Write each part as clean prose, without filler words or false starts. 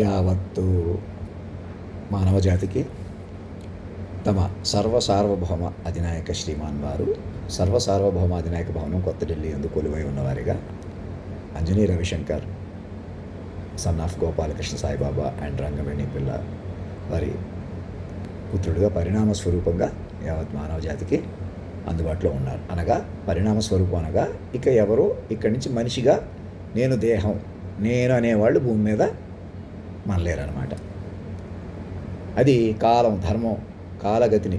యావత్తు మానవజాతికి తమ సర్వసార్వభౌమ అధినాయక శ్రీమాన్ వారు సర్వసార్వభౌమ అధినాయక భవనం కొత్త ఢిల్లీ యందు కొలువై ఉన్నవారిగా Anjani Ravishankar son of Gopalakrishna Saibaba and Rangaveni పిల్ల వారి పుత్రుడిగా పరిణామ స్వరూపంగా యావత్ మానవజాతికి అందుబాటులో ఉన్నారు. అనగా పరిణామ స్వరూపం అనగా ఇక ఎవరు ఇక్కడి నుంచి మనిషిగా నేను దేహం నేను అనేవాళ్ళు భూమి మీద మనలేరన్నమాట. అది కాలం ధర్మం కాలగతిని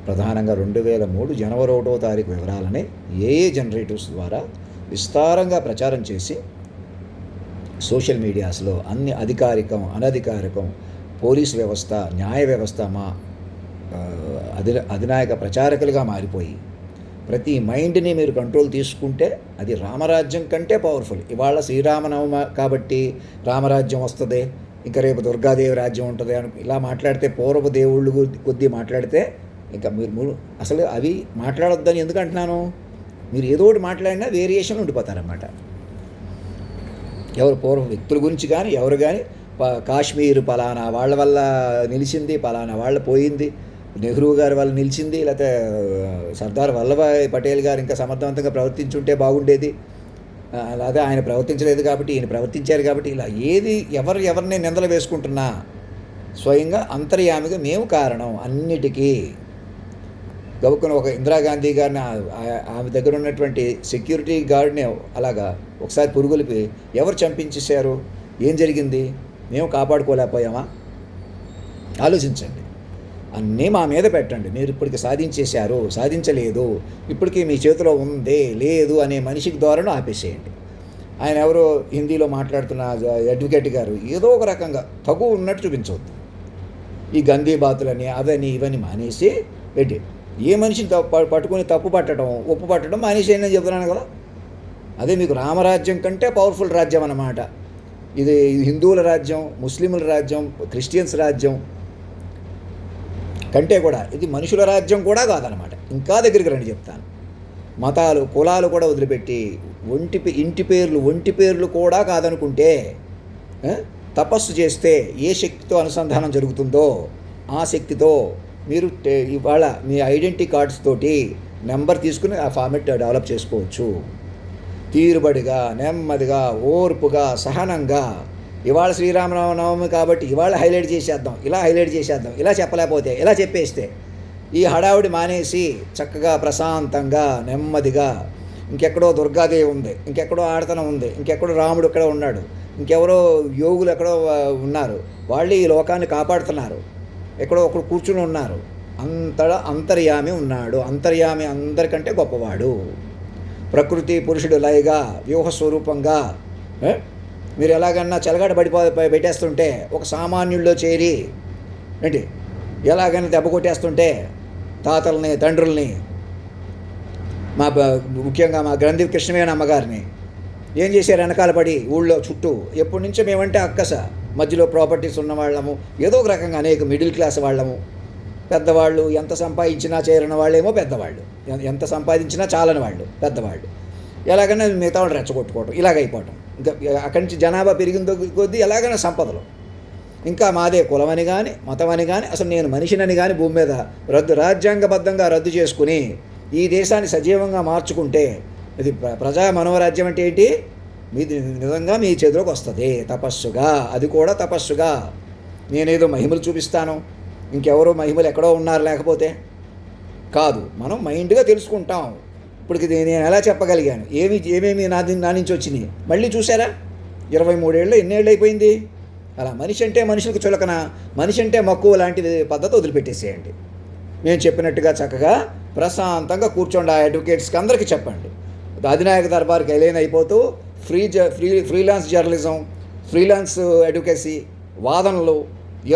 ప్రధానంగా 2003 జనవరి 1వ తారీఖు వివరాలని ఏ జనరేటివ్స్ ద్వారా విస్తారంగా ప్రచారం చేసి సోషల్ మీడియాస్లో అన్ని అధికారికం అనధికారికం పోలీస్ వ్యవస్థ న్యాయ వ్యవస్థ మా అధినాయక ప్రచారకులుగా మారిపోయి ప్రతి మైండ్ని మీరు కంట్రోల్ తీసుకుంటే అది రామరాజ్యం కంటే పవర్ఫుల్. ఇవాళ శ్రీరామనవమి కాబట్టి రామరాజ్యం వస్తుంది, ఇంకా రేపు దుర్గాదేవి రాజ్యం ఉంటుంది అని ఇలా మాట్లాడితే పూర్వపు దేవుళ్ళు కొద్దీ మాట్లాడితే ఇంకా మీరు అసలు అవి మాట్లాడొద్దని ఎందుకు అంటున్నాను, మీరు ఏదో ఒకటి మాట్లాడినా వేరియేషన్ ఉండిపోతారన్నమాట. ఎవరు పూర్వ వ్యక్తుల గురించి కానీ ఎవరు కానీ కాశ్మీర్ పలానా వాళ్ళ వల్ల నిలిచింది, పలానా వాళ్ళ పోయింది, నెహ్రూ గారి వల్ల నిలిచింది, లేకపోతే సర్దార్ వల్లభాయ్ పటేల్ గారు ఇంకా సమర్థవంతంగా ప్రవర్తించుంటే బాగుండేది, అలాగే ఆయన ప్రవర్తించలేదు కాబట్టి ఈయన ప్రవర్తించారు కాబట్టి ఇలా ఏది ఎవరిని నిందలు వేసుకుంటున్నా స్వయంగా అంతర్యామిగా మేము కారణం అన్నిటికీ. గబుక్కున ఒక ఇందిరాగాంధీ గారిని ఆమె దగ్గర ఉన్నటువంటి సెక్యూరిటీ గార్డ్ని అలాగా ఒకసారి పురుగులిపి ఎవరు చంపించేశారు, ఏం జరిగింది, మేము కాపాడుకోలేకపోయామా? ఆలోచించండి. అన్నీ మా మీద పెట్టండి. మీరు ఇప్పటికి సాధించేశారు, సాధించలేదు, ఇప్పటికీ మీ చేతిలో ఉందే లేదు అనే మనిషికి ధోరణి ఆపేసేయండి. ఆయన ఎవరో హిందీలో మాట్లాడుతున్న అడ్వకేట్ గారు ఏదో ఒక రకంగా తగు ఉన్నట్టు చూపించవద్దు. ఈ గందీ బాతులని అవని ఇవన్నీ మానేసి పెట్టి ఏ మనిషిని పట్టుకొని తప్పు పట్టడం ఉప్పు పట్టడం మానేసేయండి అని చెప్తున్నాను కదా. అదే మీకు రామరాజ్యం కంటే పవర్ఫుల్ రాజ్యం అన్నమాట. ఇది హిందువుల రాజ్యం, ముస్లింల రాజ్యం, క్రిస్టియన్స్ రాజ్యం కంటే కూడా ఇది మనుషుల రాజ్యం కూడా కాదనమాట. ఇంకా దగ్గరికి రండి చెప్తాను. మతాలు కులాలు కూడా వదిలిపెట్టి ఒంటి పేర్లు కూడా కాదనుకుంటే తపస్సు చేస్తే ఏ శక్తితో అనుసంధానం జరుగుతుందో ఆ శక్తితో మీరు ఇవాళ మీ ఐడెంటిటీ కార్డ్స్ తోటి నెంబర్ తీసుకుని ఆ ఫార్మెట్ డెవలప్ చేసుకోవచ్చు. తీరుబడిగా నెమ్మదిగా ఓర్పుగా సహనంగా ఇవాళ శ్రీరామనవమి కాబట్టి ఇవాళ హైలైట్ చేసేద్దాం, ఇలా హైలైట్ చేసేద్దాం, ఇలా చెప్పలేకపోతే ఇలా చెప్పేస్తే ఈ హడావుడి మానేసి చక్కగా ప్రశాంతంగా నెమ్మదిగా ఇంకెక్కడో దుర్గాదేవి ఉంది, ఇంకెక్కడో ఆడతనం ఉంది, ఇంకెక్కడో రాముడు ఎక్కడో ఉన్నాడు, ఇంకెవరో యోగులు ఎక్కడో ఉన్నారు, వాళ్ళు ఈ లోకాన్ని కాపాడుతున్నారు, ఎక్కడో ఒకడు కూర్చుని ఉన్నారు. అంతటా అంతర్యామి ఉన్నాడు. అంతర్యామి అందరికంటే గొప్పవాడు. ప్రకృతి పురుషుడు లయగా వ్యూహ స్వరూపంగా మీరు ఎలాగన్నా చెలగాట పెట్టేస్తుంటే ఒక సామాన్యుల్లో చేరి ఏంటి ఎలాగైనా దెబ్బ కొట్టేస్తుంటే తాతల్ని తండ్రుల్ని ముఖ్యంగా మా గ్రంథి కృష్ణవేణి అమ్మగారిని ఏం చేశారు, వెనకాల పడి ఊళ్ళో చుట్టూ ఎప్పటి నుంచో మేమంటే అక్కస మధ్యలో ప్రాపర్టీస్ ఉన్న వాళ్ళము, ఏదో ఒక రకంగా అనేక మిడిల్ క్లాస్ వాళ్ళము, పెద్దవాళ్ళు ఎంత సంపాదించినా చేరిన వాళ్ళేమో పెద్దవాళ్ళు, ఎంత సంపాదించినా చాలని వాళ్ళు పెద్దవాళ్ళు, ఎలాగైనా మిగతా వాళ్ళు రెచ్చగొట్టుకోవటం ఇలాగైపోవటం. ఇంకా అక్కడి నుంచి జనాభా పెరిగిన కొద్దీ ఎలాగైనా సంపదలు ఇంకా మాదే కులమని కానీ మతమని కానీ అసలు నేను మనిషినని కానీ భూమి మీద రాజ్యాంగబద్ధంగా రద్దు చేసుకుని ఈ దేశాన్ని సజీవంగా మార్చుకుంటే ఇది ప్రజా మనోరాజ్యం అంటే ఏంటి, మీది నిజంగా మీ చేతిలోకి వస్తుంది తపస్సుగా. అది కూడా తపస్సుగా. నేనేదో మహిమలు చూపిస్తాను, ఇంకెవరో మహిమలు ఎక్కడో ఉన్నారు లేకపోతే కాదు, మనం మైండ్గా తెలుసుకుంటాం. ఇప్పటికి నేను ఎలా చెప్పగలిగాను, ఏమేమి నా నుంచి వచ్చినాయి మళ్ళీ చూసారా, 23 ఏళ్ళు ఎన్నేళ్ళు అయిపోయింది. అలా మనిషి అంటే మనుషులకు చులకన, మనిషి అంటే మక్కువ లాంటిది పద్ధతి వదిలిపెట్టేసేయండి. నేను చెప్పినట్టుగా చక్కగా ప్రశాంతంగా కూర్చోండి. ఆ అడ్వకేట్స్కి అందరికీ చెప్పండి. అధినాయక దర్బార్కి ఎలైన్ అయిపోతూ ఫ్రీలాన్స్ జర్నలిజం, ఫ్రీలాన్స్ అడ్వకేసీ వాదనలు,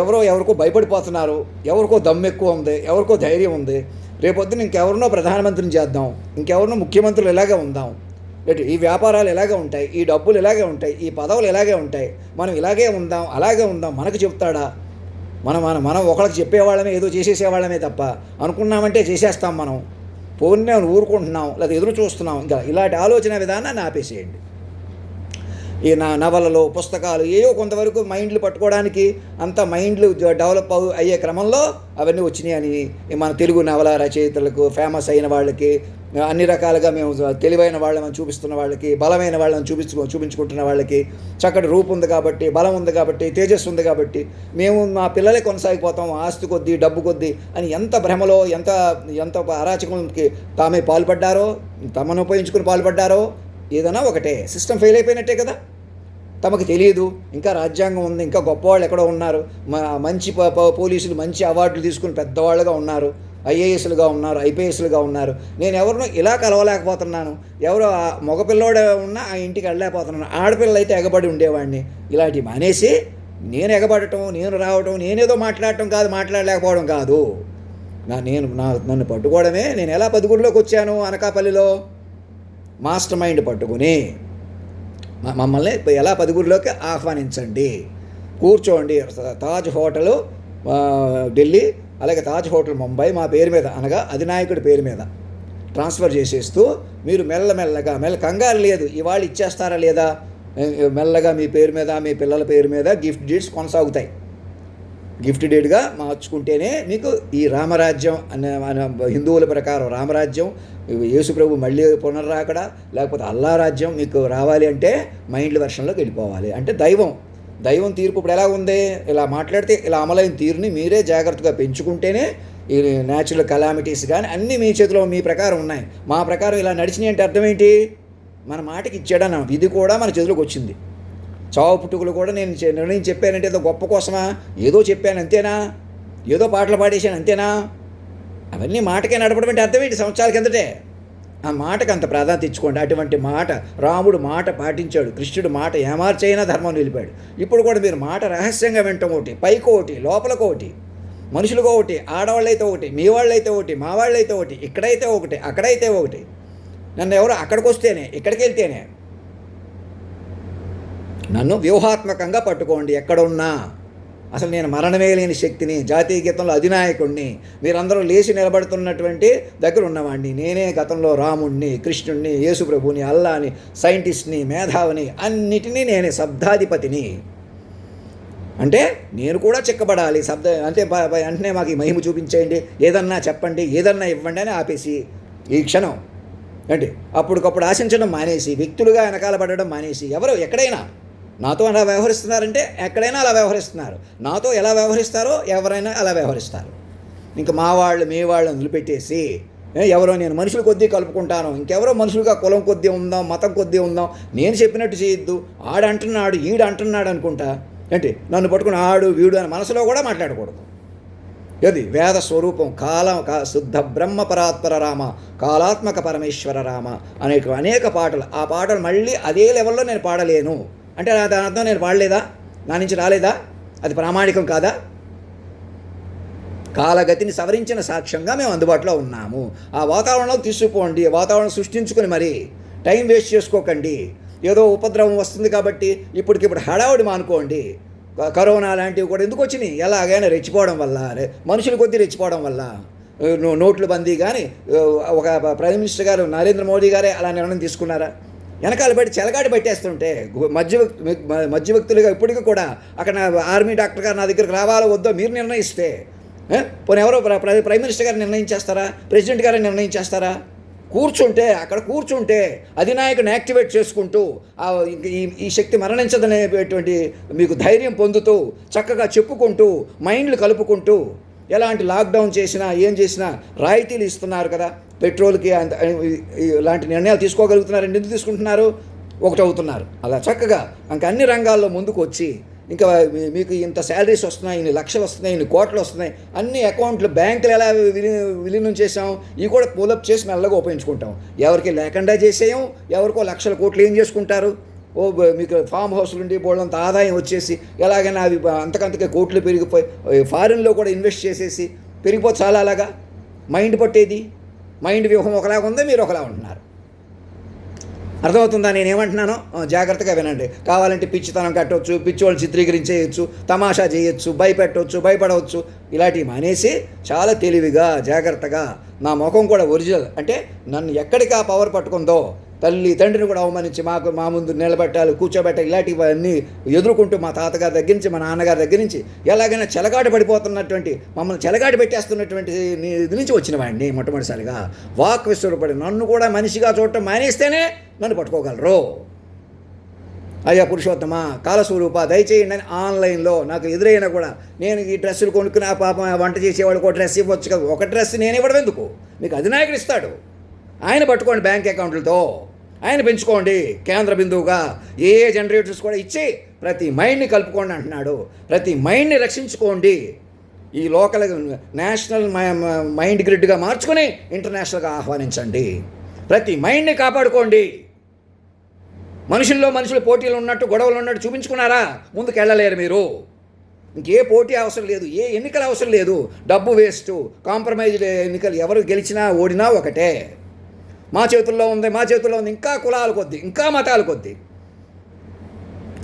ఎవరికో భయపడిపోతున్నారు, ఎవరికో దమ్ము ఎక్కువ ఉంది, ఎవరికో ధైర్యం ఉంది, రేపొద్దున ఇంకెవరినో ప్రధానమంత్రిని చేద్దాం, ఇంకెవరినో ముఖ్యమంత్రులు ఇలాగే ఉందాం, ఈ వ్యాపారాలు ఇలాగే ఉంటాయి, ఈ డబ్బులు ఇలాగే ఉంటాయి, ఈ పదవులు ఇలాగే ఉంటాయి, మనం ఇలాగే ఉందాం అలాగే ఉందాం మనకు చెప్తాడా? మనం ఒకళ్ళకి చెప్పేవాళ్ళమే, ఏదో చేసేసేవాళ్ళమే తప్ప అనుకున్నామంటే చేసేస్తాం. మనం పూర్ణ ఊరుకుంటున్నాం లేదా ఎదురు చూస్తున్నాం. ఇంకా ఇలాంటి ఆలోచన విధానాన్ని ఆపేసేయండి. ఈ నవలలు పుస్తకాలు ఏవో కొంతవరకు మైండ్లు పట్టుకోవడానికి అంత మైండ్లు డెవలప్ అయ్యే క్రమంలో అవన్నీ వచ్చినాయి అని మన తెలుగు నవల రచయితలకు ఫేమస్ అయిన వాళ్ళకి అన్ని రకాలుగా మేము తెలివైన వాళ్ళని చూపిస్తున్న వాళ్ళకి బలమైన వాళ్ళని చూపించుకుంటున్న వాళ్ళకి చక్కటి రూపు ఉంది కాబట్టి బలం ఉంది కాబట్టి తేజస్సు ఉంది కాబట్టి మేము మా పిల్లలే కొనసాగిపోతాం ఆస్తి కొద్దీ డబ్బు కొద్దీ అని ఎంత భ్రమలో ఎంత ఎంత అరాచకంకి తామే పాల్పడ్డారో తమను ఉపయోగించుకుని పాల్పడ్డారో ఏదైనా ఒకటే సిస్టమ్ ఫెయిల్ అయిపోయినట్టే కదా. తమకు తెలియదు ఇంకా రాజ్యాంగం ఉంది, ఇంకా గొప్పవాళ్ళు ఎక్కడో ఉన్నారు, మంచి పోలీసులు మంచి అవార్డులు తీసుకుని పెద్దవాళ్ళుగా ఉన్నారు, ఐఏఎస్లుగా ఉన్నారు, ఐపీఎస్లుగా ఉన్నారు. నేను ఎవరినో ఇలా కలవలేకపోతున్నాను, ఎవరో మగపిల్లోడు ఉన్నా ఆ ఇంటికి వెళ్ళలేకపోతున్నాను, ఆడపిల్లలు అయితే ఎగబడి ఉండేవాడిని. ఇలాంటివి మానేసి నేను ఎగబడటం, నేను రావటం, నేనేదో మాట్లాడటం కాదు, మాట్లాడలేకపోవడం కాదు. నన్ను పట్టుకోవడమే. నేను ఎలా పదుగురిలోకి వచ్చాను అనకాపల్లిలో మాస్టర్ మైండ్ పట్టుకుని మమ్మల్ని ఎలా పదుగురిలోకి ఆహ్వానించండి, కూర్చోండి. తాజ్ హోటలు ఢిల్లీ, అలాగే తాజ్ హోటల్ ముంబై మా పేరు మీద అనగా అధినాయకుడి పేరు మీద ట్రాన్స్ఫర్ చేసేస్తూ మీరు మెల్లమెల్లగా కంగారు లేదు, ఇవాళ ఇచ్చేస్తారా లేదా, మెల్లగా మీ పేరు మీద మీ పిల్లల పేరు మీద గిఫ్ట్ డీడ్స్ కొనసాగుతాయి. గిఫ్ట్ డీడ్గా మార్చుకుంటేనే మీకు ఈ రామరాజ్యం అనే హిందువుల ప్రకారం రామరాజ్యం, యేసుప్రభు మళ్ళీ పునర్రాకడ, లేకపోతే అల్లా రాజ్యం మీకు రావాలి అంటే మైండ్ల వర్షన్లోకి వెళ్ళిపోవాలి. అంటే దైవం తీర్పు ఇప్పుడు ఎలా ఉంది, ఇలా మాట్లాడితే ఇలా అమలైన తీరుని మీరే జాగ్రత్తగా పెంచుకుంటేనే ఈ న్యాచురల్ కలామిటీస్ కానీ అన్నీ మీ చేతిలో మీ ప్రకారం ఉన్నాయి. మా ప్రకారం ఇలా నడిచినాయి అంటే అర్థం ఏంటి, మన మాటకి ఇచ్చాడన్న విధి కూడా మన చేతిలోకి వచ్చింది. చావు పుట్టుకలు కూడా నేను నిర్ణయం చెప్పానంటే ఏదో గొప్ప కోసమా, ఏదో చెప్పాను అంతేనా, ఏదో పాటలు పాడేశాను అంతేనా, అవన్నీ మాటకే నడపడం అంటే అర్థం ఏంటి, సంవత్సరాల కిందటే. ఆ మాటకు అంత ప్రాధాన్యత ఇచ్చుకోండి. అటువంటి మాట రాముడు మాట పాటించాడు, కృష్ణుడు మాట ఏమార్చైనా ధర్మం నిలిపాడు. ఇప్పుడు కూడా మీరు మాట రహస్యంగా వింటాం, ఒకటి పైకి ఒకటి లోపలకు ఒకటి, మనుషులకు ఒకటి, ఆడవాళ్ళైతే ఒకటి, మీ వాళ్ళైతే ఒకటి, మా వాళ్ళైతే ఒకటి, ఇక్కడైతే ఒకటి అక్కడైతే ఒకటి. నన్ను ఎవరు అక్కడికి వస్తేనే ఇక్కడికి వెళ్తేనే, నన్ను వ్యూహాత్మకంగా పట్టుకోండి ఎక్కడున్నా. అసలు నేను మరణమే లేని శక్తిని, జాతీయ గీతంలో అధినాయకుడిని, మీరందరూ లేచి నిలబడుతున్నటువంటి దగ్గర ఉన్నవాడిని నేనే. గతంలో రాముణ్ణి, కృష్ణుణ్ణి, యేసుప్రభుని, అల్లాని, సైంటిస్ట్ని, మేధావిని, అన్నిటినీ నేనే, శబ్దాధిపతిని. అంటే నేను కూడా చిక్కబడాలి. అంటే వెంటనే మాకు ఈ మహిమ చూపించేయండి, ఏదన్నా చెప్పండి, ఏదన్నా ఇవ్వండి అని ఆపేసి ఈ క్షణం అంటే అప్పటికప్పుడు ఆశించడం మానేసి, వ్యక్తులుగా వెనకాల పడడం మానేసి, ఎవరు ఎక్కడైనా నాతో అలా వ్యవహరిస్తున్నారంటే ఎక్కడైనా అలా వ్యవహరిస్తున్నారు, నాతో ఎలా వ్యవహరిస్తారో ఎవరైనా అలా వ్యవహరిస్తారు. ఇంకా మా వాళ్ళు మీ వాళ్ళని వదిలిపెట్టేసి ఎవరో నేను మనుషుల కొద్దీ కలుపుకుంటాను, ఇంకెవరో మనుషులుగా కులం కొద్దీ ఉందాం, మతం కొద్దీ ఉందాం, నేను చెప్పినట్టు చేయొద్దు, ఆడంటున్నాడు ఈడు అంటున్నాడు అనుకుంటా ఏంటి, నన్ను పట్టుకుని ఆడు వీడు అని మనసులో కూడా మాట్లాడకూడదు. ఇది వేద స్వరూపం శుద్ధ బ్రహ్మ పరాత్పర రామ, కాలాత్మక పరమేశ్వర రామ అనేక పాటలు. ఆ పాటలు మళ్ళీ అదే లెవెల్లో నేను పాడలేను అంటే దాని అర్థం నేను పాడలేదా, నా నుంచి రాలేదా, అది ప్రామాణికం కాదా? కాలగతిని సవరించిన సాక్ష్యంగా మేము అందుబాటులో ఉన్నాము. ఆ వాతావరణంలో తీసుకుపోండి, వాతావరణం సృష్టించుకొని మరి టైం వేస్ట్ చేసుకోకండి. ఏదో ఉపద్రవం వస్తుంది కాబట్టి ఇప్పటికిప్పుడు హడావుడి మానుకోండి. కరోనా లాంటివి కూడా ఎందుకు వచ్చినాయి, ఎలాగైనా రెచ్చిపోవడం వల్ల, మనుషుల కొద్దీ రెచ్చిపోవడం వల్ల. నోట్ల బందీ కానీ ఒక ప్రైమ్ మినిస్టర్ గారు నరేంద్ర మోడీ గారే అలా నిర్ణయం తీసుకున్నారా? వెనకాల బట్టి చెలగాడి పెట్టేస్తుంటే మధ్య వ్యక్తులుగా ఇప్పటికీ కూడా అక్కడ ఆర్మీ డాక్టర్ గారు నా దగ్గరికి రావాలో వద్దో మీరు నిర్ణయిస్తే, పోనీ ఎవరో ప్రైమ్ మినిస్టర్ గారు నిర్ణయించేస్తారా, ప్రెసిడెంట్ గారు నిర్ణయించేస్తారా? కూర్చుంటే అధినాయకుని యాక్టివేట్ చేసుకుంటూ ఈ శక్తి మరణించదనేటువంటి మీకు ధైర్యం పొందుతూ చక్కగా చెప్పుకుంటూ మైండ్లు కలుపుకుంటూ, ఎలాంటి లాక్డౌన్ చేసినా ఏం చేసినా రాయితీలు ఇస్తున్నారు కదా, పెట్రోల్కి ఇలాంటి నిర్ణయాలు తీసుకోగలుగుతున్నారు. ఎందుకు తీసుకుంటున్నారు? ఒకటవుతున్నారు. అలా చక్కగా ఇంకా అన్ని రంగాల్లో ముందుకు వచ్చి, ఇంకా మీకు ఇంత శాలరీస్ వస్తున్నాయి, ఇన్ని లక్షలు వస్తున్నాయి, ఇన్ని కోట్లు వస్తున్నాయి, అన్ని అకౌంట్లు బ్యాంకులు ఎలా విలీనం చేసాం, ఇవి కూడా పూలప్ చేసి మెల్లగా ఉపయోగించుకుంటాం. ఎవరికి లేకుండా చేసేయం, ఎవరికో లక్షల కోట్లు ఏం చేసుకుంటారు? మీకు ఫామ్ హౌస్ నుండి బోళ్ళంత ఆదాయం వచ్చేసి ఎలాగైనా అవి అంతకంతకే కోట్లు పెరిగిపోయి ఫారిన్లో కూడా ఇన్వెస్ట్ చేసేసి పెరిగిపోతే చాలా అలాగా మైండ్ పట్టేది. మైండ్ వ్యూహం ఒకలాగా ఉంది, మీరు ఒకలా ఉంటున్నారు. అర్థమవుతుందా నేనేమంటున్నానో? జాగ్రత్తగా వినండి. కావాలంటే పిచ్చితనం కట్టవచ్చు, పిచ్చివాళ్ళు చిత్రీకరించేయచ్చు, తమాషా చేయొచ్చు, భయపెట్టవచ్చు, భయపడవచ్చు. ఇలాంటివి మానేసి చాలా తెలివిగా జాగ్రత్తగా, నా ముఖం కూడా ఒరిజినల్ అంటే నన్ను ఎక్కడికి ఆ పవర్ పట్టుకుందో తల్లి తండ్రిని కూడా అవమానించి మా ముందు నిలబెట్టాలి, కూర్చోబెట్టాలి, ఇలాంటివన్నీ ఎదుర్కొంటూ మా తాతగారి దగ్గర నుంచి మా నాన్నగారి దగ్గర నుంచి ఎలాగైనా చెలగాట పడిపోతున్నటువంటి మమ్మల్ని చెలగాట పెట్టేస్తున్నటువంటి ఇది నుంచి వచ్చిన వాడిని మొట్టమొదటిసారిగా వాక్ విశ్వరూపడి నన్ను కూడా మనిషిగా చూడటం మానేస్తేనే నన్ను పట్టుకోగలరు. అయ్యా పురుషోత్తమ కాలస్వరూప దయచేయండి అని ఆన్లైన్లో నాకు ఎదురైనా కూడా నేను ఈ డ్రెస్సులు కొనుక్కుని ఆ పాపం వంట చేసేవాడికి ఒక డ్రెస్ ఇవ్వచ్చు కదా, ఒక డ్రెస్ నేను ఇవ్వడం ఎందుకు, మీకు అధినాయకుడు ఇస్తాడు, ఆయన పట్టుకోండి బ్యాంక్ అకౌంట్లతో, ఆయన పెంచుకోండి కేంద్ర బిందువుగా, ఏ జనరేటర్స్ కూడా ఇచ్చి ప్రతి మైండ్ని కలుపుకోండి అంటున్నాడు. ప్రతి మైండ్ని రక్షించుకోండి, ఈ లోకల్ నేషనల్ మైండ్ గ్రిడ్గా మార్చుకొని ఇంటర్నేషనల్గా ఆహ్వానించండి, ప్రతి మైండ్ని కాపాడుకోండి. మనుషులు పోటీలు ఉన్నట్టు గొడవలు ఉన్నట్టు చూపించుకున్నారా, ముందుకు వెళ్ళలేరు మీరు. ఇంకే పోటీ అవసరం లేదు, ఏ ఎన్నికలు అవసరం లేదు, డబ్బు వేస్ట్, కాంప్రమైజ్డ్ ఎన్నికలు, ఎవరు గెలిచినా ఓడినా ఒకటే. మా చేతుల్లో ఉంది, ఇంకా కులాల కొద్దీ, ఇంకా మతాల కొద్దీ.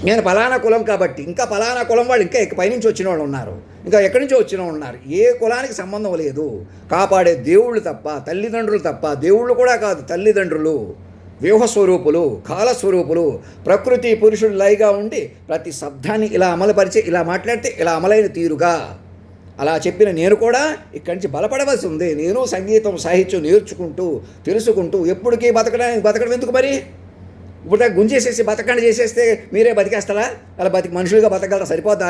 నేను ఫలానా కులం కాబట్టి ఇంకా ఫలానా కులం వాళ్ళు ఇంకా పైనుంచి వచ్చిన వాళ్ళు ఉన్నారు, ఇంకా ఎక్కడి నుంచో వచ్చిన వాళ్ళు ఉన్నారు. ఏ కులానికి సంబంధం లేదు. కాపాడే దేవుళ్ళు తప్ప, తల్లిదండ్రులు తప్ప, దేవుళ్ళు కూడా కాదు, తల్లిదండ్రులు వ్యూహస్వరూపులు, కాలస్వరూపులు, ప్రకృతి పురుషుడు లైగా ఉండి ప్రతి శబ్దాన్ని ఇలా అమలుపరిచి ఇలా మాట్లాడితే ఇలా అమలైన తీరుగా అలా చెప్పిన నేను కూడా ఇక్కడి నుంచి బలపడవలసి ఉంది. నేను సంగీతం సాహిత్యం నేర్చుకుంటూ తెలుసుకుంటూ ఎప్పటికీ బతకడం ఎందుకు మరి? ఇప్పుడు గుంజేసేసి బతకండి చేసేస్తే మీరే బతికేస్తారా? అలా మనుషులుగా బతకగలరా? సరిపోద్ది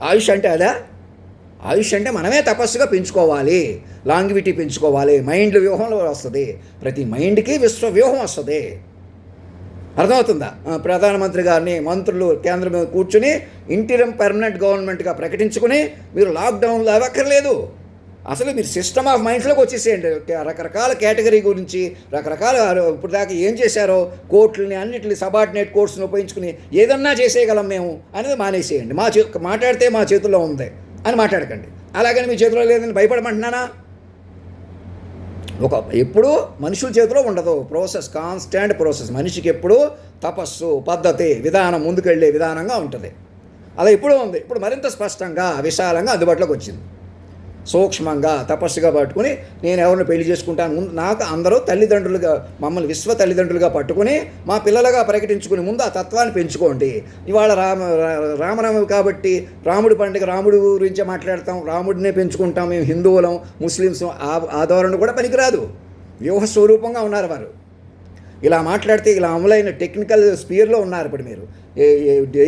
ఆయుష్ అంటే అదా? ఆయుష్ అంటే మనమే తపస్సుగా పెంచుకోవాలి, లాంగివిటీ పెంచుకోవాలి, మైండ్ వ్యూహంలో వస్తుంది, ప్రతి మైండ్కి విశ్వవ్యూహం వస్తుంది. అర్థమవుతుందా? ప్రధానమంత్రి గారిని మంత్రులు కేంద్రం మీద కూర్చుని ఇంటీరియం పర్మనెంట్ గవర్నమెంట్గా ప్రకటించుకుని మీరు లాక్డౌన్లో అవ్వక్కర్లేదు. అసలు మీరు సిస్టమ్ ఆఫ్ మైండ్స్లోకి వచ్చేసేయండి. రకరకాల కేటగిరీ గురించి రకరకాల ఇప్పుడు దాకా ఏం చేశారో కోర్టులని అన్నింటిని సబార్డినేట్ కోర్ట్స్ని ఉపయోగించుకుని ఏదన్నా చేసేయగలం మేము అనేది మానేసేయండి. మాట్లాడితే మా చేతుల్లో ఉంది అని మాట్లాడకండి. అలాగని మీ చేతిలో లేదని భయపడమంటున్నానా? ఎప్పుడూ మనుషుల చేతిలో ఉండదు. Process, constant process. మనిషికి ఎప్పుడూ తపస్సు, పద్ధతి, విధానం, ముందుకెళ్ళే విధానంగా ఉంటుంది. అలా ఎప్పుడూ ఉంది. ఇప్పుడు మరింత స్పష్టంగా విశాలంగా అందుబాటులోకి వచ్చింది. సూక్ష్మంగా తపస్సుగా పట్టుకుని నేను ఎవరిని పెళ్లి చేసుకుంటాను, ముందు నాకు అందరూ తల్లిదండ్రులుగా, మమ్మల్ని విశ్వ తల్లిదండ్రులుగా పట్టుకుని మా పిల్లలుగా ప్రకటించుకుని ముందు ఆ తత్వాన్ని పెంచుకోండి. ఇవాళ రామనవమి కాబట్టి రాముడి పండుగ, రాముడి గురించే మాట్లాడతాం, రాముడినే పెంచుకుంటాం, మేము హిందువులం, ముస్లిమ్స్, ఆ ధోరణి కూడా పనికిరాదు. వ్యూహ స్వరూపంగా ఉన్నారు వారు. ఇలా మాట్లాడితే ఇలా అమలైన టెక్నికల్ స్పియర్లో ఉన్నారు. ఇప్పుడు మీరు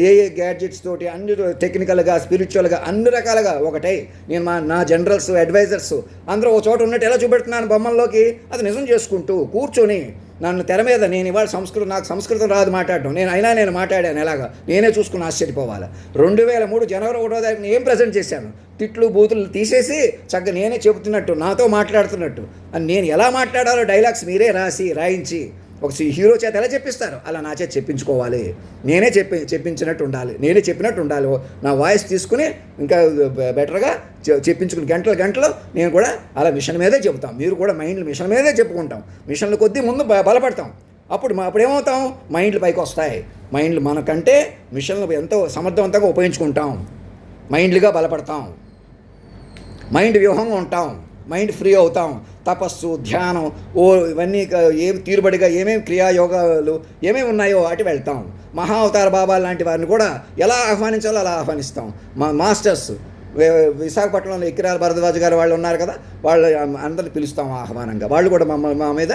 ఏ గ్యాడ్జెట్స్ తోటి అన్ని టెక్నికల్గా, స్పిరిచువల్గా అన్ని రకాలుగా ఒకటే. నేను నా జనరల్స్, అడ్వైజర్స్ అందరూ ఒక చోట ఉన్నట్టు ఎలా చూపెడుతున్నాను బొమ్మల్లోకి, అది నిజం చేసుకుంటూ కూర్చొని నన్ను తెర మీద నేను ఇవాళ నాకు సంస్కృతం రాదు మాట్లాడడం, నేను మాట్లాడాను ఎలాగా నేనే చూసుకుని ఆశ్చర్యపోవాలి. 2003 జనవరి 1వ తారీఖున ఏం ప్రజెంట్ చేశాను? తిట్లు బూతులు తీసేసి చక్కగా నేనే చెబుతున్నట్టు, నాతో మాట్లాడుతున్నట్టు అని నేను ఎలా మాట్లాడాలో డైలాగ్స్ మీరే రాయించి ఒక హీరో చేత ఎలా చెప్పిస్తారు అలా నా చేత చెప్పించుకోవాలి. నేనే చెప్పించినట్టు ఉండాలి, నేనే చెప్పినట్టు ఉండాలి. నా వాయిస్ తీసుకుని ఇంకా బెటర్గా చెప్పించుకుని గంటలు నేను కూడా అలా మిషన్ మీదే చెబుతాం. మీరు కూడా మైండ్లు మిషన్ మీదే చెప్పుకుంటాం. మిషన్ల కొద్దీ ముందు బలపడతాం. అప్పుడు ఏమవుతాం? మైండ్లు పైకి వస్తాయి. మైండ్లు మనకంటే మిషన్లు ఎంతో సమర్థవంతంగా ఉపయోగించుకుంటాం. మైండ్లుగా బలపడతాం, మైండ్ వ్యూహంగా ఉంటాం, మైండ్ ఫ్రీ అవుతాం. తపస్సు, ధ్యానం, ఇవన్నీ ఏం తీరుబడిగా ఏమేమి క్రియాయోగాలు ఏమేమి ఉన్నాయో అటు వెళ్తాం. మహావతార బాబా లాంటి వారిని కూడా ఎలా ఆహ్వానించాలో అలా ఆహ్వానిస్తాం. మాస్టర్స్ విశాఖపట్నంలో ఎక్కిరాల భరద్వాజ్ గారు వాళ్ళు ఉన్నారు కదా, వాళ్ళు అందరిని పిలుస్తాం ఆహ్వానంగా. వాళ్ళు కూడా మా మీద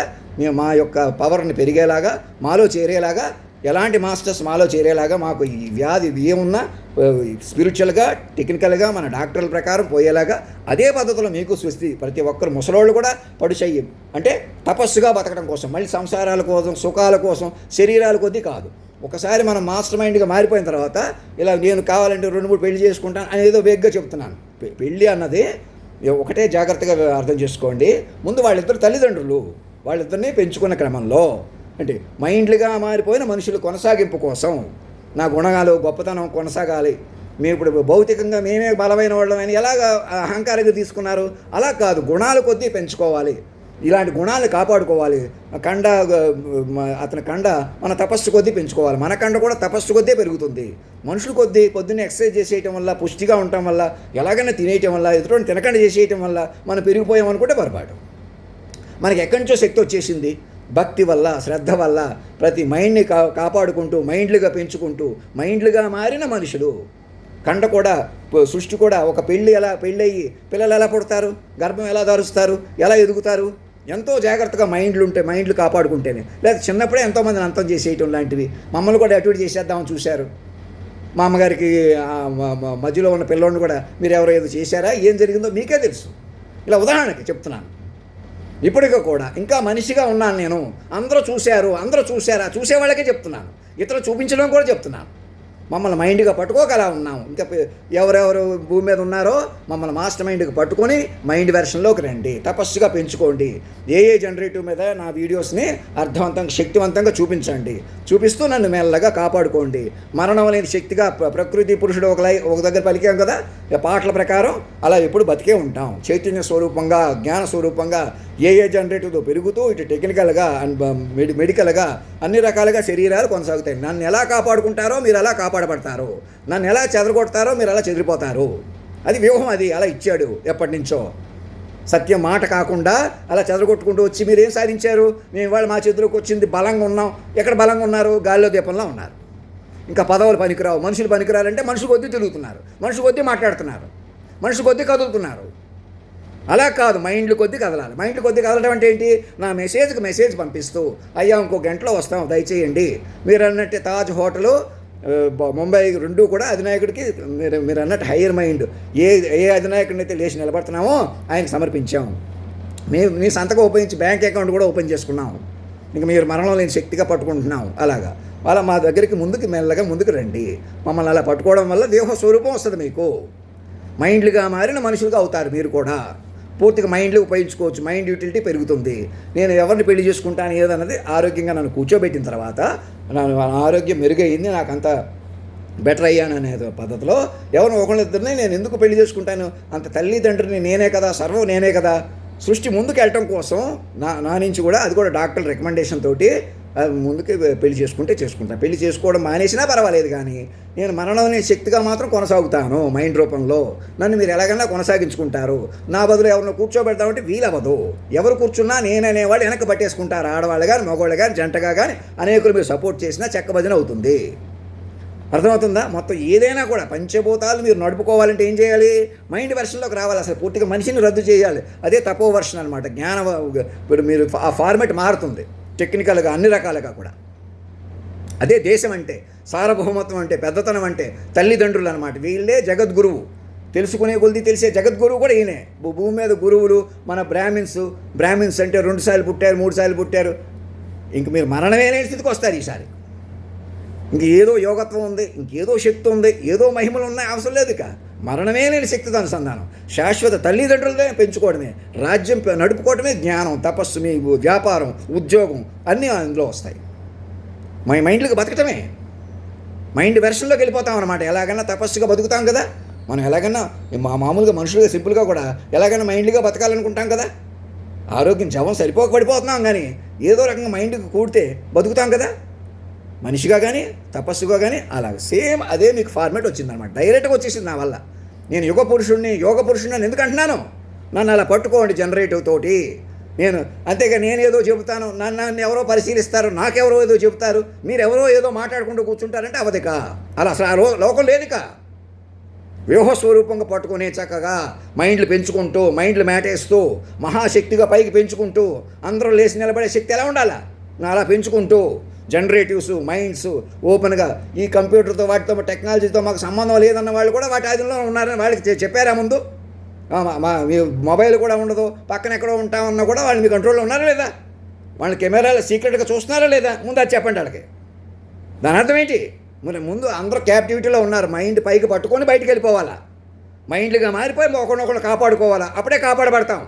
మా యొక్క పవర్ని పెరిగేలాగా, మాలో చేరేలాగా, ఎలాంటి మాస్టర్స్ మాలో చేరేలాగా, మాకు ఈ వ్యాధి ఏమున్నా స్పిరిచువల్గా, టెక్నికల్గా మన డాక్టర్ల ప్రకారం పోయేలాగా అదే పద్ధతిలో మీకు స్వస్తి. ప్రతి ఒక్కరు ముసలోళ్ళు కూడా పడుచయ్యి అంటే తపస్సుగా బతకడం కోసం, మళ్ళీ సంసారాల కోసం, సుఖాల కోసం, శరీరాల కొద్దీ కాదు. ఒకసారి మనం మాస్టర్ మైండ్గా మారిపోయిన తర్వాత ఇలా నేను కావాలంటే 2-3 పెళ్లి చేసుకుంటాను అనేదో వేగ్గా చెప్తున్నాను. పెళ్ళి అన్నది ఒకటే జాగ్రత్తగా అర్థం చేసుకోండి. ముందు వాళ్ళిద్దరు తల్లిదండ్రులు, వాళ్ళిద్దరినీ పెంచుకున్న క్రమంలో అంటే మైండ్లుగా మారిపోయిన మనుషులు కొనసాగింపు కోసం నా గుణాలు, గొప్పతనం కొనసాగాలి. మేము ఇప్పుడు భౌతికంగా మేమే బలమైన వాళ్ళని ఎలాగ అహంకారంగా తీసుకున్నారు, అలా కాదు. గుణాలు కొద్దీ పెంచుకోవాలి, ఇలాంటి గుణాలను కాపాడుకోవాలి. అతని కండ మన తపస్సు కొద్దీ పెంచుకోవాలి. మన కండ కూడా తపస్సు కొద్దీ పెరుగుతుంది. మనుషుల కొద్దీ పొద్దున్నే ఎక్సర్సైజ్ చేసేయటం వల్ల, పుష్టిగా ఉండటం వల్ల, ఎలాగైనా తినేయటం వల్ల, ఎదుటి తినకుండా చేసేయటం వల్ల మనం పెరిగిపోయామనుకుంటే పొరపాటు. మనకి ఎక్కడి నుంచో శక్తి వచ్చేసింది, భక్తి వల్ల, శ్రద్ధ వల్ల ప్రతి మైండ్ని కాపాడుకుంటూ, మైండ్లుగా పెంచుకుంటూ, మైండ్లుగా మారిన మనుషులు. కండ కూడా, సృష్టి కూడా, ఒక పెళ్ళయ్యి పిల్లలు ఎలా పుడతారు, గర్భం ఎలా ధరుస్తారు, ఎలా ఎదుగుతారు, ఎంతో జాగ్రత్తగా మైండ్లు ఉంటే, మైండ్లు కాపాడుకుంటేనే. లేదా చిన్నప్పుడే ఎంతోమందిని అంతం చేసేయటం లాంటివి. మమ్మల్ని కూడా అటు ఇటు చేసేద్దామని చూశారు. మా అమ్మగారికి మధ్యలో ఉన్న పిల్లోడిని కూడా మీరు ఎవరో ఏదో చేశారా, ఏం జరిగిందో మీకే తెలుసు. ఇలా ఉదాహరణకి చెప్తున్నాను. ఇప్పటికీ కూడా ఇంకా మనిషిగా ఉన్నాను నేను. అందరూ చూశారా, చూసేవాళ్ళకే చెప్తున్నాను, ఇతరులు చూపించడం కూడా చెప్తున్నాను. మమ్మల్ని మైండ్గా పట్టుకోగలా ఉన్నాము. ఇంకా ఎవరెవరు భూమి మీద ఉన్నారో మమ్మల్ని మాస్టర్ మైండ్కి పట్టుకొని మైండ్ వెర్షన్లోకి రండి, తపస్సుగా పెంచుకోండి. ఏ జనరేటివ్ మీద నా వీడియోస్ని అర్థవంతంగా, శక్తివంతంగా చూపిస్తూ నన్ను మెల్లగా కాపాడుకోండి. మరణం లేని శక్తిగా ప్రకృతి పురుషుడు ఒక దగ్గర పలికాం కదా, పాటల ప్రకారం అలా ఎప్పుడు బతికే ఉంటాం. చైతన్య స్వరూపంగా, జ్ఞాన స్వరూపంగా ఏ జనరేటివ్తో పెరుగుతూ ఇటు టెక్నికల్గా, మెడికల్గా అన్ని రకాలుగా శరీరాలు కొనసాగుతాయి. నన్ను ఎలా కాపాడుకుంటారో మీరు అలా కాపాడబడతారు, నన్ను ఎలా చెదరగొడతారో మీరు అలా చెదిరిపోతారు. అది వ్యూహం, అది అలా ఇచ్చాడు ఎప్పటి నుంచో. సత్యం మాట కాకుండా అలా చెదరగొట్టుకుంటూ వచ్చి మీరేం సాధించారు? మేము ఇవాళ మా చేతిలోకి వచ్చింది బలంగా ఉన్నాం. ఎక్కడ బలంగా ఉన్నారు? గాల్లో దీపంలో ఉన్నారు. ఇంకా పదవులు పనికిరావు, మనుషులు పనికిరాలంటే మనుషులు కొద్దీ తిరుగుతున్నారు, మనుషులు కొద్దీ మాట్లాడుతున్నారు, మనుషులు కొద్దీ కదులుతున్నారు. అలా కాదు, మైండ్లు కొద్దీ కదలాలి. మైండ్లు కొద్దీ కదలడం అంటే ఏంటి? నా మెసేజ్ పంపిస్తూ, అయ్యా ఇంకో గంటలో వస్తాం దయచేయండి. మీరు అన్నట్టు తాజ్ హోటలు, ముంబై రెండూ కూడా అధినాయకుడికి మీరు అన్నట్టు హైయర్ మైండ్ ఏ అధినాయకుడిని అయితే లేచి నిలబడుతున్నామో ఆయనకు సమర్పించాం. మీ సంతకం ఉపయోగించి బ్యాంక్ అకౌంట్ కూడా ఓపెన్ చేసుకున్నాం. ఇంకా మీరు మరణం లేని శక్తిగా పట్టుకుంటున్నాం. అలాగా అలా మా దగ్గరికి మెల్లగా ముందుకు రండి. మమ్మల్ని అలా పట్టుకోవడం వల్ల దేహ స్వరూపం వస్తుంది మీకు. మైండ్లుగా మారిన మనుషులుగా అవుతారు మీరు కూడా. పూర్తిగా మైండ్లు ఉపయోగించుకోవచ్చు, మైండ్ యూటిలిటీ పెరుగుతుంది. నేను ఎవరిని పెళ్లి చేసుకుంటాను ఏదన్నది ఆరోగ్యంగా నన్ను కూర్చోబెట్టిన తర్వాత నా ఆరోగ్యం మెరుగైంది, నాకు అంత బెటర్ అయ్యాను అనే పద్ధతిలో ఎవరిని ఒకళ్ళిద్దరిని నేను ఎందుకు పెళ్లి చేసుకుంటాను? అంత తల్లిదండ్రిని నేనే కదా, సర్వం నేనే కదా. సృష్టి ముందుకు వెళ్ళటం కోసం నా నుంచి కూడా, అది కూడా డాక్టర్ రికమెండేషన్ తోటి ముందుకు పెళ్లి చేసుకుంటాను. పెళ్లి చేసుకోవడం మానేసినా పర్వాలేదు, కానీ నేను మరణం అనే శక్తిగా మాత్రం కొనసాగుతాను మైండ్ రూపంలో. నన్ను మీరు ఎలాగైనా కొనసాగించుకుంటారు. నా బదులు ఎవరినో కూర్చోబెడతామంటే వీలవ్వదు. ఎవరు కూర్చున్నా నేననేవాళ్ళు వెనక్కి పట్టేసుకుంటారు. ఆడవాళ్ళు కానీ, మగవాళ్ళు కానీ, జంటగా కానీ అనేకులు మీరు సపోర్ట్ చేసినా చెక్కబదిన అవుతుంది. అర్థమవుతుందా? మొత్తం ఏదైనా కూడా పంచభూతాలు మీరు నడుపుకోవాలంటే ఏం చేయాలి? మైండ్ వెర్షన్లోకి రావాలి. అసలు పూర్తిగా మనిషిని రద్దు చేయాలి. అదే తపో వెర్షన్ అనమాట. ఇప్పుడు మీరు ఆ ఫార్మెట్ మారుతుంది టెక్నికల్గా, అన్ని రకాలుగా కూడా. అదే దేశం అంటే, సార్వభౌమత్వం అంటే, పెద్దతనం అంటే తల్లిదండ్రులు అనమాట. వీళ్ళే జగద్గురువు. తెలుసుకునే కొద్ది తెలిసే జగద్గురువు కూడా ఈయనే. భూమి మీద గురువులు మన బ్రాహ్మిన్స్ అంటే 2 సార్లు పుట్టారు, 3 సార్లు పుట్టారు. ఇంక మీరు మరణమే లేని స్థితికి వస్తారు ఈసారి. ఇంక ఏదో యోగత్వం ఉంది, ఇంకేదో శక్తి ఉంది, ఏదో మహిమలు ఉన్నాయి, అవసరం లేదు. ఇక మరణమే లేని శక్తితో అనుసంధానం. శాశ్వత తల్లిదండ్రులనే పెంచుకోవడమే, రాజ్యం నడుపుకోవడమే జ్ఞానం, తపస్సు, మీ వ్యాపారం, ఉద్యోగం అన్నీ అందులో వస్తాయి. మైండ్లకు బతకటమే, మైండ్ వెర్షన్లోకి వెళ్ళిపోతాం అనమాట. ఎలాగైనా తపస్సుగా బతుకుతాం కదా మనం. ఎలాగైనా మామూలుగా మనుషులుగా సింపుల్గా కూడా ఎలాగైనా మైండ్గా బతకాలనుకుంటాం కదా. ఆరోగ్యం జవం సరిపోక పడిపోతున్నాం, కానీ ఏదో రకంగా మైండ్కి కూడితే బతుకుతాం కదా, మనిషిగా కానీ తపస్సుగా కానీ. అలాగే సేమ్ అదే మీకు ఫార్మేట్ వచ్చిందనమాట. డైరెక్ట్గా వచ్చేసింది నా వల్ల. నేను యోగ పురుషుడిని అని ఎందుకు అంటున్నాను? నన్ను అలా పట్టుకోండి జనరేటివ్ తోటి. అంతేగా నేనేదో చెబుతాను, నన్ను ఎవరో పరిశీలిస్తారు, నాకెవరో ఏదో చెబుతారు, మీరెవరో ఏదో మాట్లాడుకుంటూ కూర్చుంటారంటే అవదిక. అలా అసలు లోకం లేదిక. వ్యూహస్వరూపంగా పట్టుకునే చక్కగా మైండ్లు పెంచుకుంటూ, మైండ్లు మేటేస్తూ, మహాశక్తిగా పైకి పెంచుకుంటూ, అందరూ లేచి నిలబడే శక్తి ఎలా ఉండాలా అలా పెంచుకుంటూ, జనరేటివ్స్ మైండ్స్ ఓపెన్గా. ఈ కంప్యూటర్తో వాటితో టెక్నాలజీతో మాకు సంబంధం లేదన్న వాళ్ళు కూడా వాటి ఆధీనంలో ఉన్నారని వాళ్ళకి చెప్పారా ముందు? మీ మొబైల్ కూడా ఉండదు, పక్కన ఎక్కడో ఉంటామన్నా కూడా వాళ్ళు మీ కంట్రోల్లో ఉన్నారా లేదా? వాళ్ళ కెమెరాలు సీక్రెట్గా చూస్తున్నారా లేదా? ముందు అది చెప్పండి వాళ్ళకి. దాని అర్థం ఏంటి? మరి ముందు అందరూ క్యాప్టివిటీలో ఉన్నారు. మైండ్ పైకి పట్టుకొని బయటికి వెళ్ళిపోవాలా, మైండ్లుగా మారిపోయి ఒకరినొకరు కాపాడుకోవాలా, అప్పుడే కాపాడబడతాం.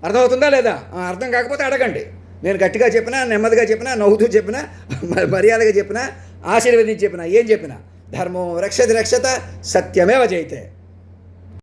అర్థమవుతుందా లేదా? అర్థం కాకపోతే అడగండి. నేను గట్టిగా చెప్పినా, నెమ్మదిగా చెప్పినా, నవ్వుతూ చెప్పినా, మర్యాదగా చెప్పినా, ఆశీర్వదించి చెప్పినా, ఏం చెప్పినా ధర్మం రక్షత సత్యమేవ జయతే.